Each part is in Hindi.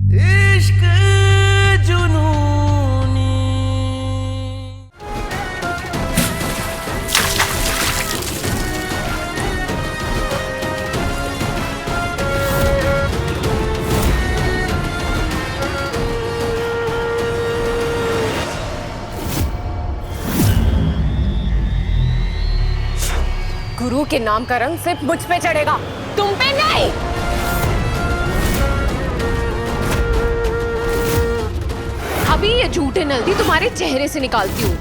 इश्क जुनूनी। गुरु के नाम का रंग सिर्फ मुझ पे चढ़ेगा, तुम पे नहीं। अभी ये झूठे नल्दी तुम्हारे चेहरे से निकालती हूँ।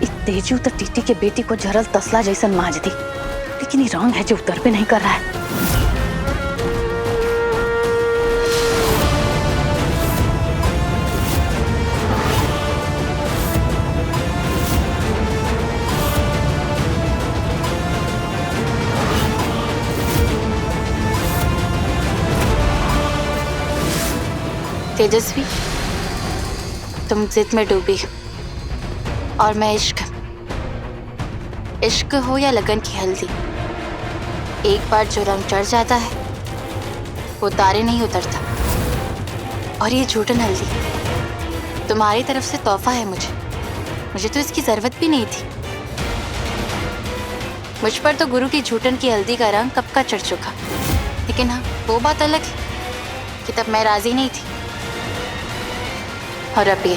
इस तेजू तो टीटी के बेटी को झरल तसला जैसन माज दी, लेकिन ये रंग है जो उतर पे नहीं कर रहा है। तेजस्वी, तुम जिद में डूबी हो और मैं इश्क हो या लगन की हल्दी, एक बार जो रंग चढ़ जाता है वो तारे नहीं उतरता। और ये झूठन हल्दी तुम्हारी तरफ से तोहफा है मुझे तो इसकी जरूरत भी नहीं थी। मुझ पर तो गुरु की झूठन की हल्दी का रंग कब का चढ़ चुका, लेकिन हाँ, वो बात अलग है कि तब मैं राजी नहीं थी। और अब ये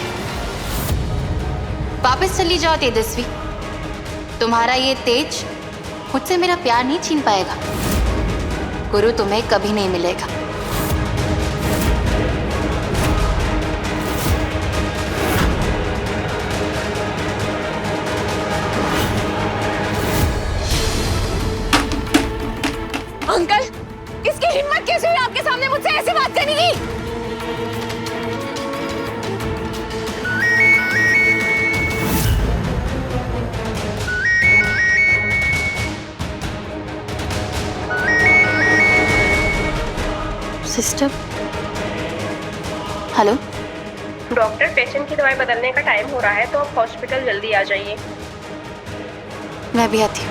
वापस चली जाओ तेजस्वी, तुम्हारा ये तेज मुझसे मेरा प्यार नहीं छीन पाएगा। गुरु तुम्हें कभी नहीं मिलेगा। अंकल, इसकी हिम्मत कैसे हुई आपके सामने मुझसे ऐसी बात करने की? Sister, hello. डॉक्टर, पेशेंट की दवाई बदलने का टाइम हो रहा है तो आप हॉस्पिटल जल्दी आ जाइए। मैं भी आती हूँ।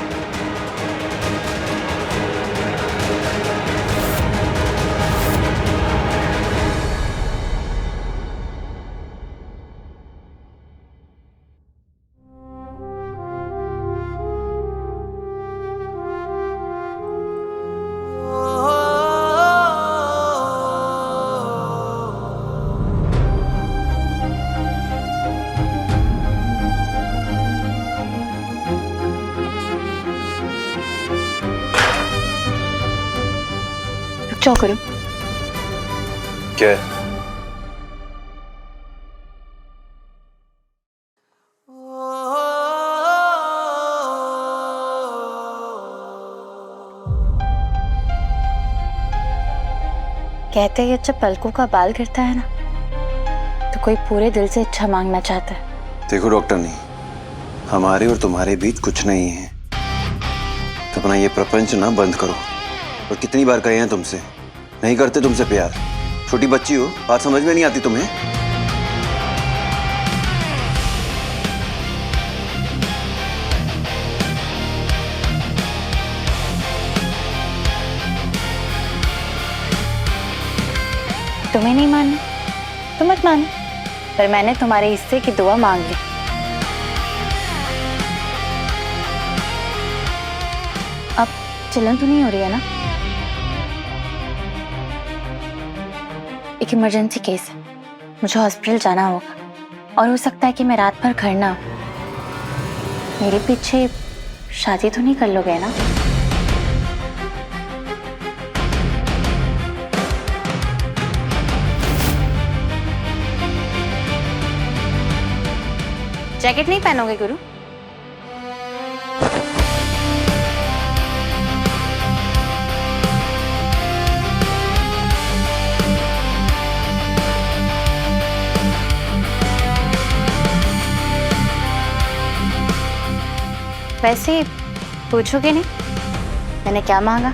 क्या करूं? क्या है? कहते हैं जब पलकों का बाल गिरता है ना, तो कोई पूरे दिल से इच्छा मांगना चाहता है। देखो डॉक्टर, नहीं, हमारे और तुम्हारे बीच कुछ नहीं है। तो अपना ये प्रपंच ना बंद करो। और कितनी बार कहे हैं तुमसे, नहीं करते तुमसे प्यार। छोटी बच्ची हो, बात समझ में नहीं आती तुम्हें? तुम्हें नहीं मानना तो मत मानो, पर मैंने तुम्हारे हिस्से की दुआ मांग ली। अब चलन तो नहीं हो रही है ना? एक इमरजेंसी केस है, मुझे हॉस्पिटल जाना होगा और हो सकता है कि मैं रात भर घर ना आऊं। मेरे पीछे शादी तो नहीं कर लोगे ना? जैकेट नहीं पहनोगे गुरु? वैसे पूछोगे नहीं मैंने क्या मांगा?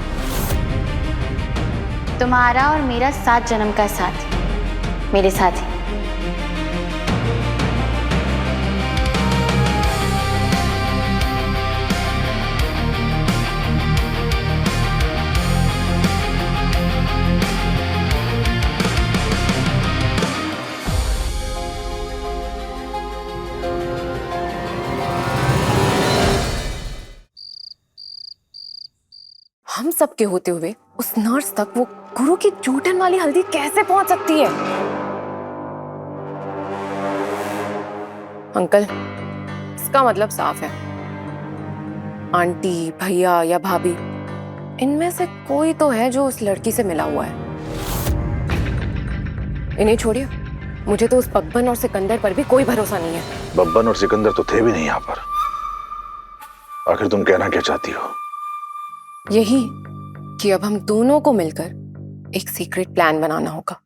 तुम्हारा और मेरा 7 जन्म का साथ, मेरे साथ ही। सब के होते हुए उस नर्स तक वो गुरु की जूठन वाली हल्दी कैसे पहुंच सकती है? अंकल, इसका मतलब साफ है, आंटी, भैया या भाभी, इनमें से कोई तो है जो उस लड़की से मिला हुआ है। इन्हें छोड़िए, मुझे तो उस बब्बन और सिकंदर पर भी कोई भरोसा नहीं है। बब्बन और सिकंदर तो थे भी नहीं यहाँ पर। आखिर तुम कहना क्या चाहती हो? यही कि अब हम दोनों को मिलकर एक सीक्रेट प्लान बनाना होगा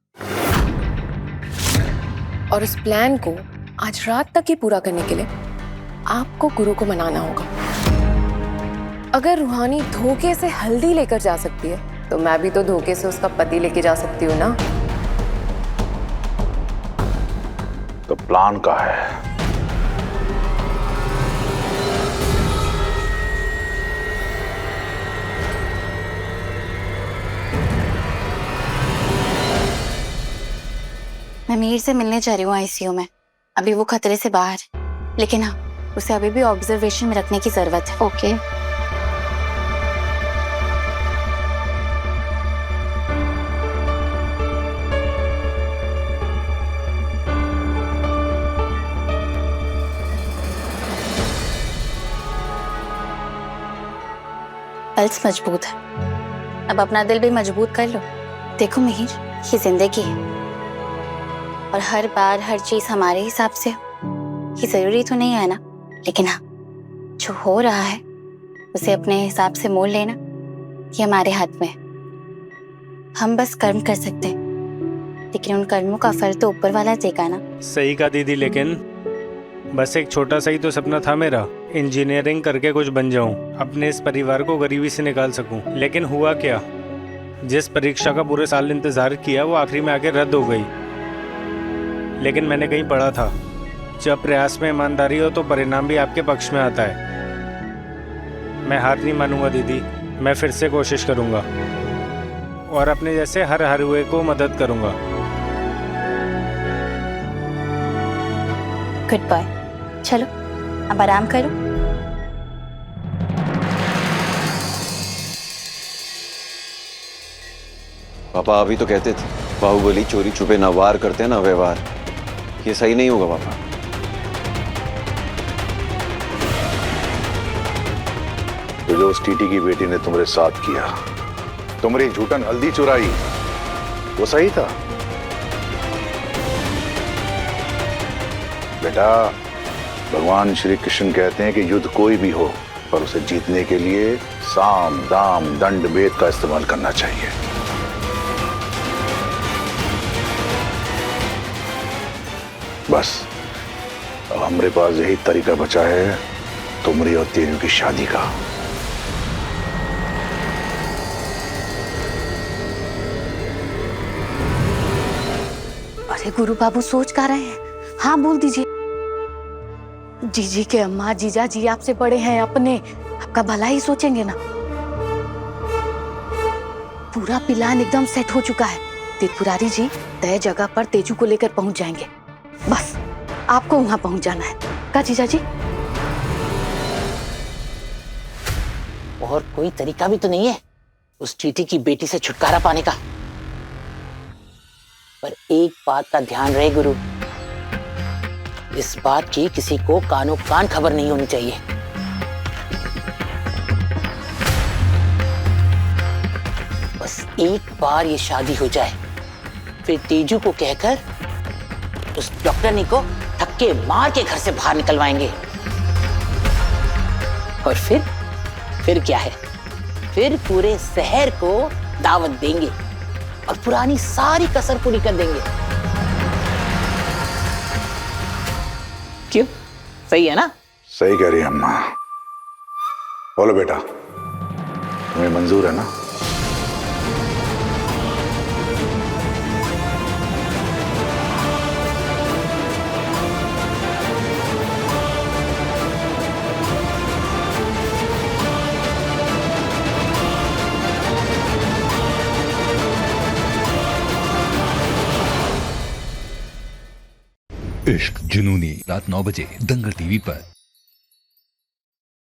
और उस प्लान को आज रात तक ही पूरा करने के लिए आपको गुरु को मनाना होगा। अगर रूहानी धोखे से हल्दी लेकर जा सकती है तो मैं भी तो धोखे से उसका पति लेके जा सकती हूँ ना। तो प्लान का है? मैं मीर से मिलने जा रही हूँ आईसीयू में। अभी वो खतरे से बाहर है, लेकिन हाँ, उसे अभी भी ऑब्जर्वेशन में रखने की जरूरत है। ओके। पल्स मजबूत है, अब अपना दिल भी मजबूत कर लो। देखो मिहिर, ये जिंदगी है और हर बार हर चीज हमारे हिसाब से ये जरूरी तो नहीं है ना, लेकिन हाँ, जो हो रहा है उसे अपने हिसाब से मोल लेना ये हमारे हाथ में है। हम बस कर्म कर सकते हैं, लेकिन उन कर्मों का फल तो ऊपर वाला देगा ना। सही कहा दीदी, लेकिन बस एक छोटा सा ही तो सपना था मेरा, इंजीनियरिंग करके कुछ बन जाऊं, अपने इस परिवार को गरीबी से निकाल सकूं। लेकिन हुआ क्या, जिस परीक्षा का पूरे साल इंतजार किया वो आखिरी में आके रद्द हो गई। लेकिन मैंने कहीं पढ़ा था, जब प्रयास में ईमानदारी हो तो परिणाम भी आपके पक्ष में आता है। मैं हार नहीं मानूंगा दीदी, मैं फिर से कोशिश करूंगा और अपने जैसे हर हुए को मदद करूंगा। गुड बॉय, चलो अब आराम करो। पापा अभी तो कहते थे बाहुबली चोरी छुपे न वार करते न व्यवहार। ये सही नहीं होगा पापा। तो जो उस टीटी की बेटी ने तुम्हारे साथ किया, तुम्हारी झूठन हल्दी चुराई, वो सही था? बेटा, भगवान श्री कृष्ण कहते हैं कि युद्ध कोई भी हो पर उसे जीतने के लिए साम दाम दंड भेद का इस्तेमाल करना चाहिए। बस अब हमारे पास यही तरीका बचा है तुम्हारी और तेनू की शादी का। अरे गुरु बाबू सोच का रहे हैं? हाँ बोल दीजिए। जीजी के अम्मा, जीजा जी आपसे बड़े हैं, अपने आपका भला ही सोचेंगे ना। पूरा प्लान एकदम सेट हो चुका है। त्रिपुरारी जी तय जगह पर तेजू को लेकर पहुंच जाएंगे, बस आपको वहां पहुंच जाना है। का जीजा जी? और कोई तरीका भी तो नहीं है उस चीटी की बेटी से छुटकारा पाने का। पर एक बात का ध्यान रहे गुरु, इस बात की किसी को कानो कान खबर नहीं होनी चाहिए। बस एक बार ये शादी हो जाए, फिर तेजू को कहकर उस डॉक्टरनी को धक्के मार के घर से बाहर निकलवाएंगे। और फिर क्या है, फिर पूरे शहर को दावत देंगे और पुरानी सारी कसर पूरी कर देंगे। क्यों, सही है ना? सही कह रही है अम्मा। बोलो बेटा, तुम्हें मंजूर है ना? इश्क जुनूनी, रात 9 बजे दंगल टीवी पर।